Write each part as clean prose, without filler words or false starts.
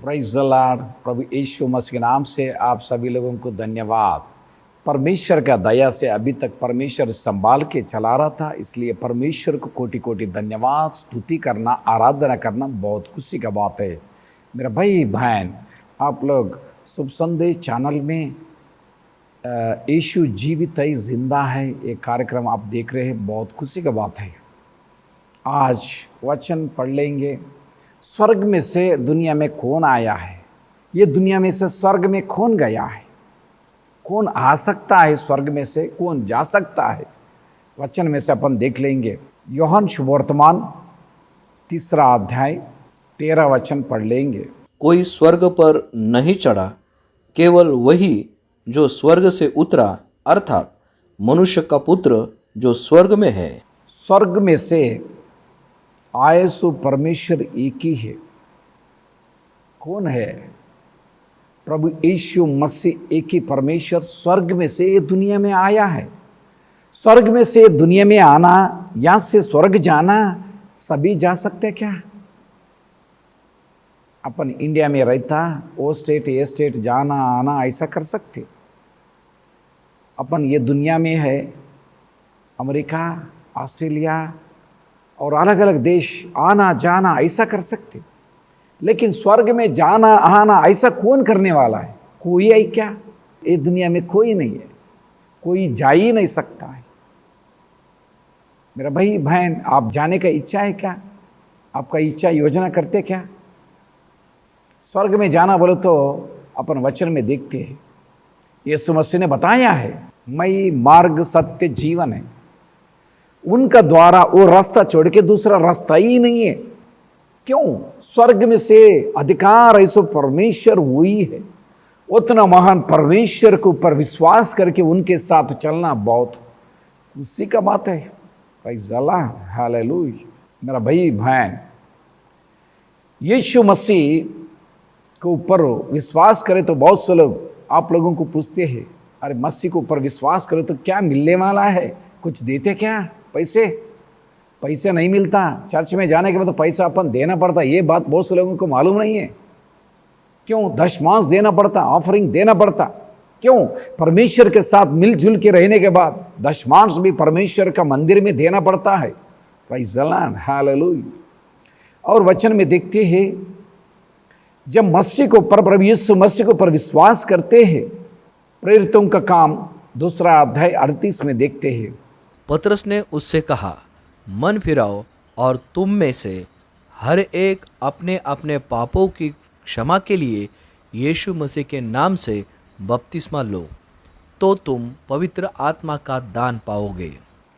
Praise the Lord. प्रभु यीशु मसीह के नाम से आप सभी लोगों को धन्यवाद। परमेश्वर का दया से अभी तक परमेश्वर संभाल के चला रहा था, इसलिए परमेश्वर को कोटि कोटि धन्यवाद, स्तुति करना, आराधना करना बहुत खुशी का बात है। मेरा भाई बहन, आप लोग शुभ संदेश चैनल में यीशु जीवित है, जिंदा है, ये कार्यक्रम आप देख रहे हैं, बहुत खुशी का बात है। आज वचन पढ़ लेंगे। स्वर्ग में से दुनिया में कौन आया है? ये दुनिया में से स्वर्ग में कौन गया है? कौन आ सकता है स्वर्ग में से? कौन जा सकता है? वचन में से अपन देख लेंगे। यूहन्ना सुवर्तमान 3 अध्याय 13 वचन पढ़ लेंगे। कोई स्वर्ग पर नहीं चढ़ा, केवल वही जो स्वर्ग से उतरा, अर्थात मनुष्य का पुत्र जो स्वर्ग में है। स्वर्ग में से आए सो परमेश्वर एक ही है। कौन है? प्रभु यीशु मसीह एक ही परमेश्वर स्वर्ग में से दुनिया में आया है। स्वर्ग में से दुनिया में आना, यहाँ से स्वर्ग जाना, सभी जा सकते क्या? अपन इंडिया में रहता, वो स्टेट ये स्टेट जाना आना ऐसा कर सकते। अपन ये दुनिया में है, अमेरिका, ऑस्ट्रेलिया और अलग अलग देश आना जाना ऐसा कर सकते। लेकिन स्वर्ग में जाना आना ऐसा कौन करने वाला है? कोई है क्या? ये दुनिया में कोई नहीं है, कोई जा ही नहीं सकता है। मेरा भाई बहन, आप जाने का इच्छा है क्या? आपका इच्छा योजना करते क्या? स्वर्ग में जाना बोले तो अपन वचन में देखते हैं, यीशु मसीह ने बताया है, मैं मार्ग सत्य जीवन है। उनका द्वारा वो रास्ता छोड़ के दूसरा रास्ता ही नहीं है। क्यों? स्वर्ग में से अधिकार ऐसो परमेश्वर हुई है। उतना महान परमेश्वर के ऊपर विश्वास करके उनके साथ चलना बहुत खुशी का बात है। Praise the Lord, hallelujah. मेरा भाई बहन, यीशु मसीह के ऊपर विश्वास करे तो बहुत से लोग आप लोगों को पूछते हैं, अरे मसीह के ऊपर विश्वास करे तो क्या मिलने वाला है? कुछ देते क्या? पैसे नहीं मिलता। चर्च में जाने के बाद तो पैसा अपन देना पड़ता। ये बात बहुत से लोगों को मालूम नहीं है। क्यों? दशमांश देना पड़ता, ऑफरिंग देना पड़ता। क्यों? परमेश्वर के साथ मिलजुल के रहने के बाद दशमांश भी परमेश्वर का मंदिर में देना पड़ता है। Praise the Lord, hallelujah. और वचन में देखते हैं, जब मसीह को प्रभु यीशु मसीह को पर विश्वास करते हैं, प्रेरितों का काम 2 अध्याय 38 में देखते हैं। पतरस ने उससे कहा, मन फिराओ और तुम में से हर एक अपने अपने पापों की क्षमा के लिए यीशु मसीह के नाम से बपतिस्मा लो, तो तुम पवित्र आत्मा का दान पाओगे।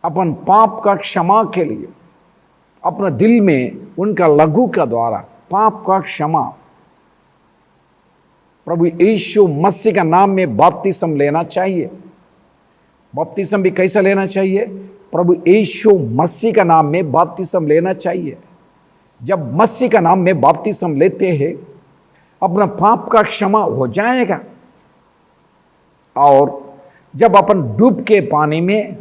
अपन पाप का क्षमा के लिए अपना दिल में उनका लघु का द्वारा पाप का क्षमा, प्रभु यीशु मसीह का नाम में बपतिस्म लेना चाहिए। बपतिस्म भी कैसा लेना चाहिए? प्रभु यीशु मसीह का नाम में बपतिस्म लेना चाहिए। जब मसीह का नाम में बपतिस्म लेते हैं, अपना पाप का क्षमा हो जाएगा। और जब अपन डूब के पानी में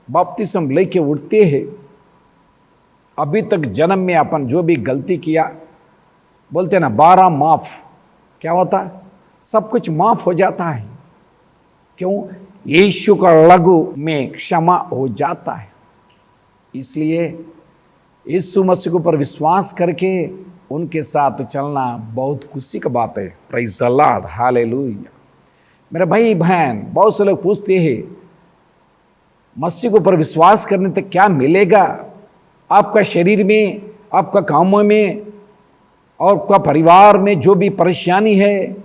बपतिस्म लेके उठते हैं, अभी तक जन्म में अपन जो भी गलती किया, बोलते ना 12 माफ, क्या होता? सब कुछ माफ हो जाता है। क्यों? यीशु का लघु में क्षमा हो जाता है। इसलिए यीशु मसीह के ऊपर विश्वास करके उनके साथ चलना बहुत खुशी की बात है। Praise the Lord, hallelujah. मेरे भाई बहन, बहुत से लोग पूछते हैं, मसीह के ऊपर विश्वास करने तक क्या मिलेगा? आपका शरीर में, आपका कामों में और आपका परिवार में जो भी परेशानी है,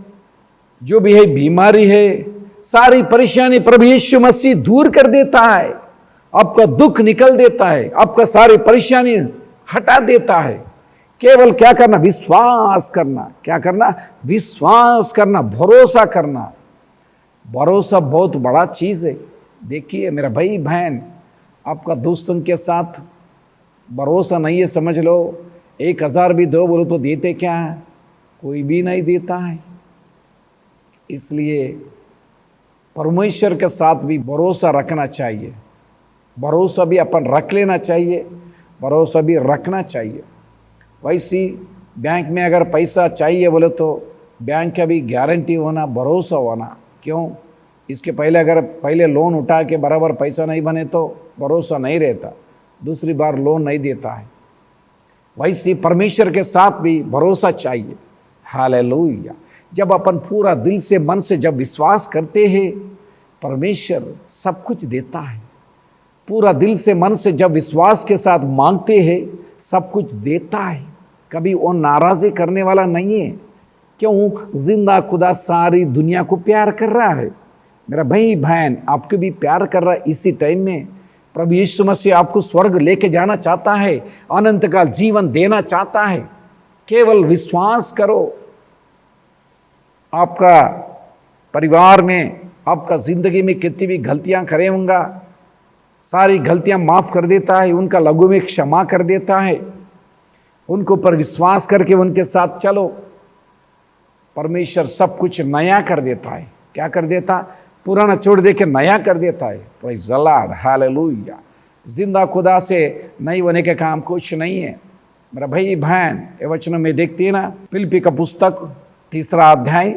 जो भी है बीमारी है, सारी परेशानी प्रभु यीशु मसीह दूर कर देता है। आपका दुख निकल देता है, आपका सारी परेशानी हटा देता है। केवल क्या करना? विश्वास करना। क्या करना? विश्वास करना, भरोसा करना। भरोसा बहुत बड़ा चीज़ है। देखिए मेरा भाई बहन, आपका दोस्तों के साथ भरोसा नहीं है, समझ लो 1000 भी दो बोलो तो देते क्या? कोई भी नहीं देता है। इसलिए परमेश्वर के साथ भी भरोसा रखना चाहिए। भरोसा भी अपन रख लेना चाहिए, भरोसा भी रखना चाहिए। वैसी बैंक में अगर पैसा चाहिए बोले तो बैंक का भी गारंटी होना, भरोसा होना। क्यों? इसके पहले अगर पहले लोन उठा के बराबर पैसा नहीं बने तो भरोसा नहीं रहता, दूसरी बार लोन नहीं देता है। वैसे परमेश्वर के साथ भी भरोसा चाहिए। हालेलुया। जब अपन पूरा दिल से मन से जब विश्वास करते हैं, परमेश्वर सब कुछ देता है। पूरा दिल से मन से जब विश्वास के साथ मांगते हैं, सब कुछ देता है। कभी वो नाराज़ी करने वाला नहीं है। क्यों? जिंदा खुदा सारी दुनिया को प्यार कर रहा है। मेरा भाई बहन आपको भी प्यार कर रहा है। इसी टाइम में प्रभु यीशु मसीह आपको स्वर्ग लेके जाना चाहता है, अनंत काल जीवन देना चाहता है। केवल विश्वास करो। आपका परिवार में, आपका जिंदगी में कितनी भी गलतियां करे होंगे, सारी गलतियां माफ कर देता है, उनका लघु में क्षमा कर देता है। उनको पर विश्वास करके उनके साथ चलो, परमेश्वर सब कुछ नया कर देता है। क्या कर देता? पुराना छोड़ दे के नया कर देता है। Praise the Lord, hallelujah. जिंदा खुदा से नहीं होने के काम कुछ नहीं है। मेरा भाई बहन, ये वचनों में देखते हैं ना, फिलिप्पी का पुस्तक 3 अध्याय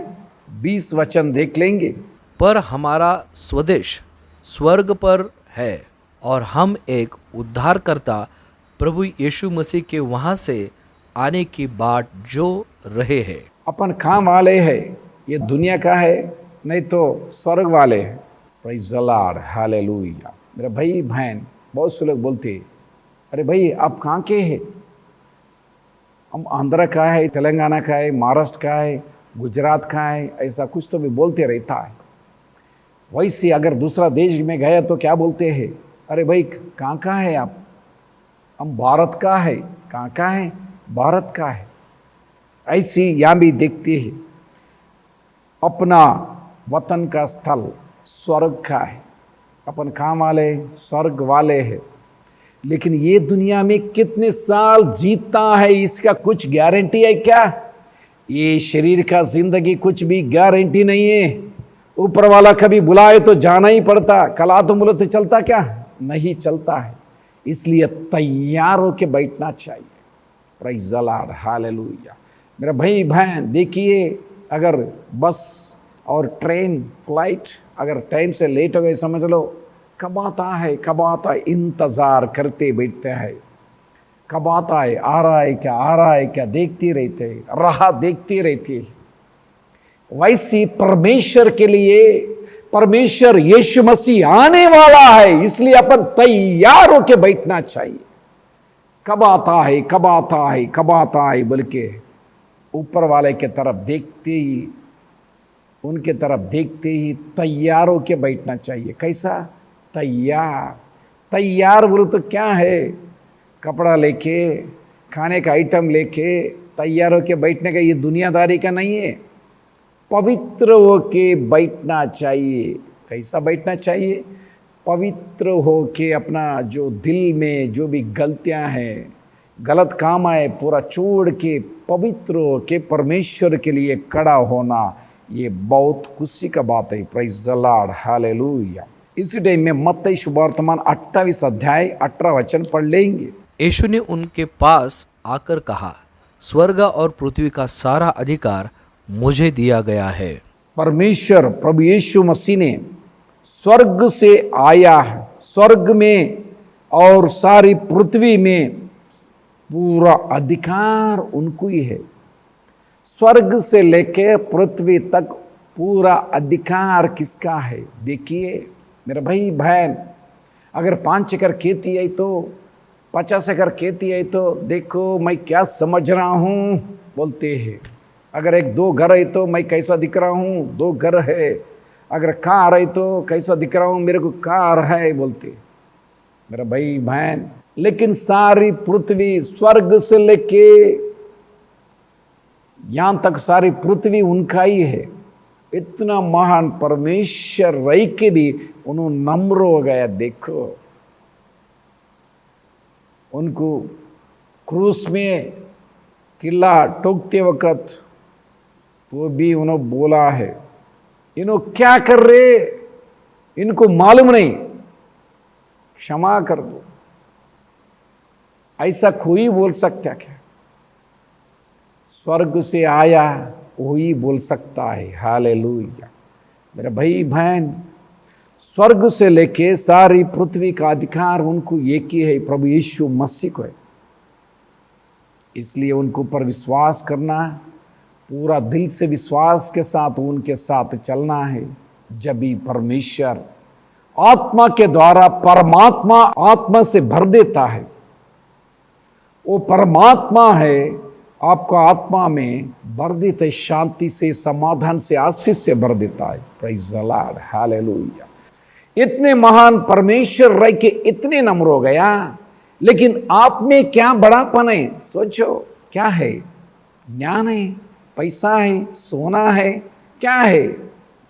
20 वचन देख लेंगे। पर हमारा स्वदेश स्वर्ग पर है और हम एक उद्धारकर्ता प्रभु यीशु मसीह के वहाँ से आने की बाट जो रहे हैं। अपन काम वाले हैं, ये दुनिया का है, नहीं तो स्वर्ग वाले हैं। Praise the Lord, hallelujah. मेरा भाई बहन, बहुत से लोग बोलते हैं, अरे भाई आप कहाँ के हैं? हम आंध्र का है, तेलंगाना का है, महाराष्ट्र का है, गुजरात का है, ऐसा कुछ तो भी बोलते रहता है। वैसे अगर दूसरा देश में गया तो क्या बोलते हैं? अरे भाई कहाँ का है आप? हम भारत का है। कहाँ का है? भारत का है। ऐसी यहाँ भी देखते हैं, अपना वतन का स्थल स्वर्ग का है। अपन काम वाले स्वर्ग वाले हैं। लेकिन ये दुनिया में कितने साल जीता है इसका कुछ गारंटी है क्या? ये शरीर का जिंदगी कुछ भी गारंटी नहीं है। ऊपर वाला कभी बुलाए तो जाना ही पड़ता। कला तो बोले तो चलता क्या? नहीं चलता है। इसलिए तैयार होके बैठना चाहिए। Praise the Lord, hallelujah. मेरा भाई बहन देखिए, अगर बस और ट्रेन फ्लाइट अगर टाइम से लेट हो गए, समझ लो कब आता है, कब आता है, इंतज़ार करते बैठते हैं। कब आता है, आ रहा है क्या, आ रहा है क्या, देखते रहते, राह देखते रहते। वैसे परमेश्वर के लिए, परमेश्वर यीशु मसीह आने वाला है, इसलिए अपन तैयार होके बैठना चाहिए। कब आता है, कब आता है, कब आता है बोल के ऊपर वाले के तरफ देखते ही, उनके तरफ देखते ही तैयार होके बैठना चाहिए। कैसा? तैयार। तैयार बोलो तो क्या है? कपड़ा लेके, खाने का आइटम लेके तैयार होके बैठने का, ये दुनियादारी का नहीं है। पवित्र होके बैठना चाहिए। कैसा बैठना चाहिए? पवित्र होके, अपना जो दिल में जो भी गलतियां हैं, गलत काम आए, पूरा छोड़ के पवित्र होके परमेश्वर के लिए खड़ा होना, ये बहुत खुशी का बात है। Praise the Lord, hallelujah. इसी टाइम में मत्ती सुवर्तमान 28 अध्याय 18 वचन पढ़ लेंगे। यीशु ने उनके पास आकर कहा, स्वर्ग और पृथ्वी का सारा अधिकार मुझे दिया गया है। परमेश्वर प्रभु यीशु मसीह ने स्वर्ग से आया है। स्वर्ग में और सारी पृथ्वी में पूरा अधिकार उनको ही है। स्वर्ग से लेके पृथ्वी तक पूरा अधिकार किसका है? देखिए मेरे भाई बहन, अगर 5 एकड़ खेती है तो 50 एकड़ खेती है तो देखो मैं क्या समझ रहा हूँ बोलते हैं। अगर 1-2 घर है तो मैं कैसा दिख रहा हूँ, 2 घर है। अगर कार है तो कैसा दिख रहा हूँ, मेरे को कार है बोलते मेरा भाई बहन। लेकिन सारी पृथ्वी, स्वर्ग से लेके यहाँ तक सारी पृथ्वी उनका ही है। इतना महान परमेश्वर रही के भी उन्होंने नम्र हो गया। देखो उनको क्रूस में किला ठोकते वक्त वो भी उन्होंने बोला है, इन्हों क्या कर रहे, इनको मालूम नहीं, क्षमा कर दो। ऐसा कोई बोल सकता क्या? स्वर्ग से आया वही बोल सकता है हालेलुया। मेरा भाई बहन, स्वर्ग से लेके सारी पृथ्वी का अधिकार उनको एक ही है, प्रभु यीशु मसीह को है। इसलिए उनको पर विश्वास करना, पूरा दिल से विश्वास के साथ उनके साथ चलना है। जब भी परमेश्वर आत्मा के द्वारा परमात्मा आत्मा से भर देता है, वो परमात्मा है आपका आत्मा में भर देता है, शांति से, समाधान से, आशीष से भर देता है। Praise the Lord, hallelujah. इतने महान परमेश्वर रह के इतने नम्र हो गया, लेकिन आप में क्या बड़ापन है? सोचो, क्या है? ज्ञान है, पैसा है, सोना है, क्या है?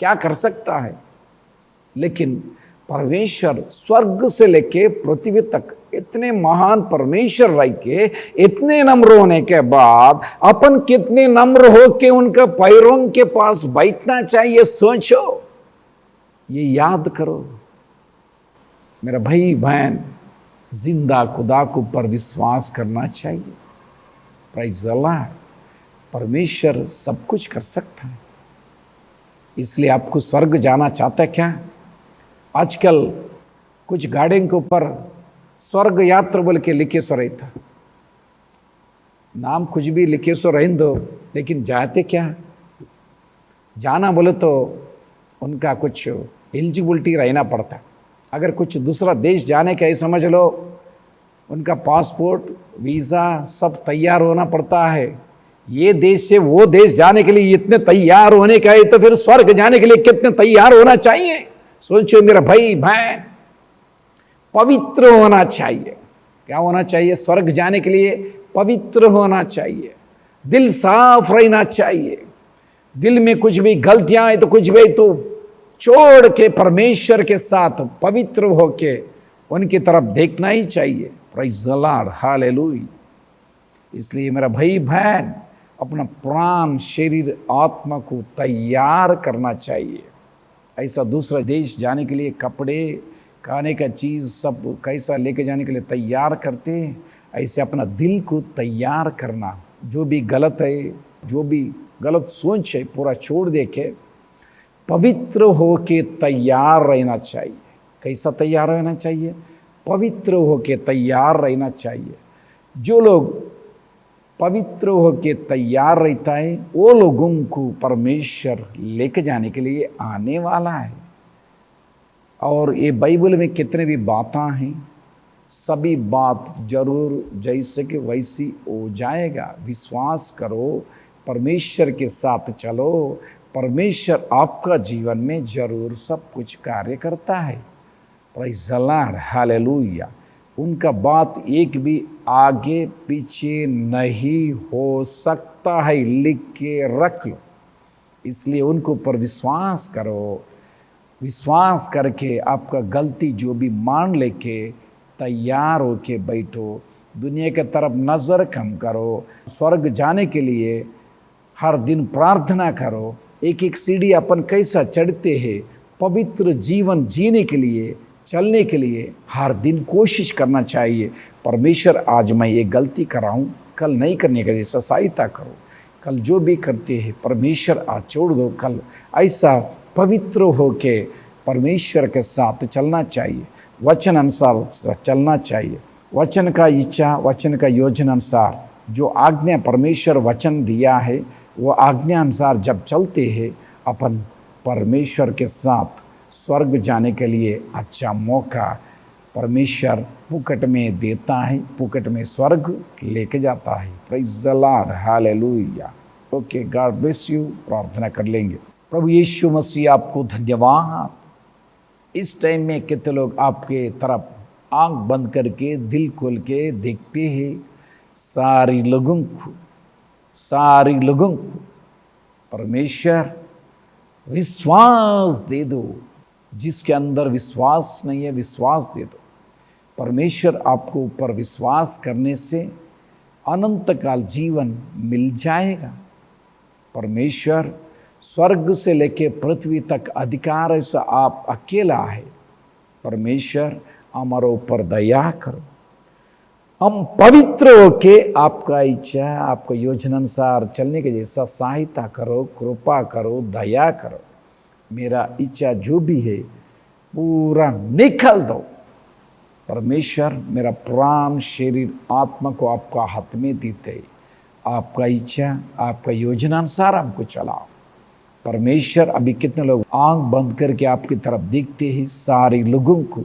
क्या कर सकता है? लेकिन परमेश्वर स्वर्ग से लेके पृथ्वी तक इतने महान परमेश्वर रह के इतने नम्र होने के बाद अपन कितने नम्र हो के उनका पैरों के पास बैठना चाहिए? सोचो, ये याद करो। मेरा भाई बहन, जिंदा खुदा को पर विश्वास करना चाहिए। Praise the Lord. परमेश्वर सब कुछ कर सकता है। इसलिए आपको स्वर्ग जाना चाहता है क्या? आजकल कुछ गाड़ियों के ऊपर स्वर्ग यात्रा बोल के लिखे सो रही था। नाम कुछ भी लिखे सो रहने दो, लेकिन जाते क्या? जाना बोले तो उनका कुछ एलिजिबिलिटी रहना पड़ता। अगर कुछ दूसरा देश जाने का ही समझ लो, उनका पासपोर्ट, वीज़ा सब तैयार होना पड़ता है। ये देश से वो देश जाने के लिए इतने तैयार होने का है, तो फिर स्वर्ग जाने के लिए कितने तैयार होना चाहिए? सोचो मेरा भाई बहन, पवित्र होना चाहिए। क्या होना चाहिए? स्वर्ग जाने के लिए पवित्र होना चाहिए, दिल साफ रहना चाहिए। दिल में कुछ भी गलतियां है तो कुछ भी तो छोड़ के परमेश्वर के साथ पवित्र होके उनकी तरफ देखना ही चाहिए। Praise the Lord, hallelujah. इसलिए मेरा भाई बहन, अपना प्राण, शरीर, आत्मा को तैयार करना चाहिए। ऐसा दूसरा देश जाने के लिए कपड़े, खाने का चीज़ सब कैसा लेके जाने के लिए तैयार करते, ऐसे अपना दिल को तैयार करना। जो भी गलत है, जो भी गलत सोच है, पूरा छोड़ दे के पवित्र हो के तैयार रहना चाहिए। कैसा तैयार रहना चाहिए? पवित्र हो के तैयार रहना चाहिए। जो लोग पवित्र हो के तैयार रहता है, वो लोगों को परमेश्वर लेके जाने के लिए आने वाला है। और ये बाइबल में कितने भी बातें हैं, सभी बात जरूर जैसे कि वैसी हो जाएगा। विश्वास करो, परमेश्वर के साथ चलो, परमेश्वर आपका जीवन में जरूर सब कुछ कार्य करता है। Praise the Lord, hallelujah. उनका बात एक भी आगे पीछे नहीं हो सकता है, लिख के रख लो। इसलिए उनको पर विश्वास करो। विश्वास करके आपका गलती जो भी मान लेके तैयार होके बैठो। दुनिया के तरफ नज़र कम करो। स्वर्ग जाने के लिए हर दिन प्रार्थना करो। एक एक सीढ़ी अपन कैसा चढ़ते हैं, पवित्र जीवन जीने के लिए, चलने के लिए हर दिन कोशिश करना चाहिए। परमेश्वर आज मैं ये गलती कर रहा हूँ, कल नहीं करने के लिए सहायता करो। कल जो भी करते हैं परमेश्वर आज छोड़ दो, कल ऐसा पवित्र होके परमेश्वर के साथ चलना चाहिए, वचन अनुसार चलना चाहिए। वचन का इच्छा, वचन का योजना अनुसार जो आज्ञा परमेश्वर वचन दिया है, वो आज्ञा अनुसार जब चलते हैं, अपन परमेश्वर के साथ स्वर्ग जाने के लिए अच्छा मौका परमेश्वर पुकट में देता है, पुकट में स्वर्ग लेके जाता है। Praise the Lord, hallelujah. Okay, God bless you. प्रार्थना कर लेंगे। प्रभु यीशु मसीह आपको धन्यवाद। इस टाइम में कितने लोग आपके तरफ आंख बंद करके दिल खोल के देखते हैं। सारी लोगों को परमेश्वर विश्वास दे दो। जिसके अंदर विश्वास नहीं है, विश्वास दे दो। परमेश्वर आपको ऊपर विश्वास करने से अनंत काल जीवन मिल जाएगा। परमेश्वर स्वर्ग से लेके पृथ्वी तक अधिकार ऐसा आप अकेला है। परमेश्वर हमारे ऊपर दया करो। हम पवित्र होके आपका इच्छा, आपको योजना अनुसार चलने के जैसा सहायता करो, कृपा करो, दया करो। मेरा इच्छा जो भी है पूरा निकल दो। परमेश्वर, मेरा प्राण, शरीर, आत्मा को आपका हाथ में देते, आपका इच्छा, आपका योजना अनुसार हमको चलाओ। परमेश्वर, अभी कितने लोग आंख बंद करके आपकी तरफ देखते हैं। सारे लोगों को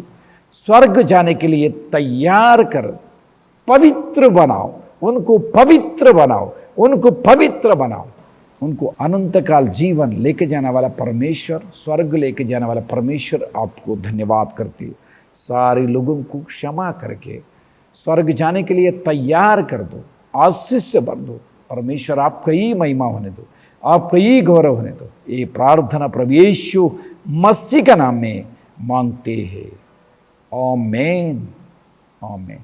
स्वर्ग जाने के लिए तैयार कर, पवित्र बनाओ, उनको पवित्र बनाओ, उनको पवित्र बनाओ। उनको अनंत काल जीवन लेके जाने वाला परमेश्वर, स्वर्ग लेके जाने वाला परमेश्वर आपको धन्यवाद करती है। सारे लोगों को क्षमा करके स्वर्ग जाने के लिए तैयार कर दो, आशीष से भर दो। परमेश्वर, आपका ही महिमा होने दो, आपका ही गौरव होने दो। ये प्रार्थना प्रभु यीशु मसीह का नाम में मांगते हैं। आमीन, आमीन।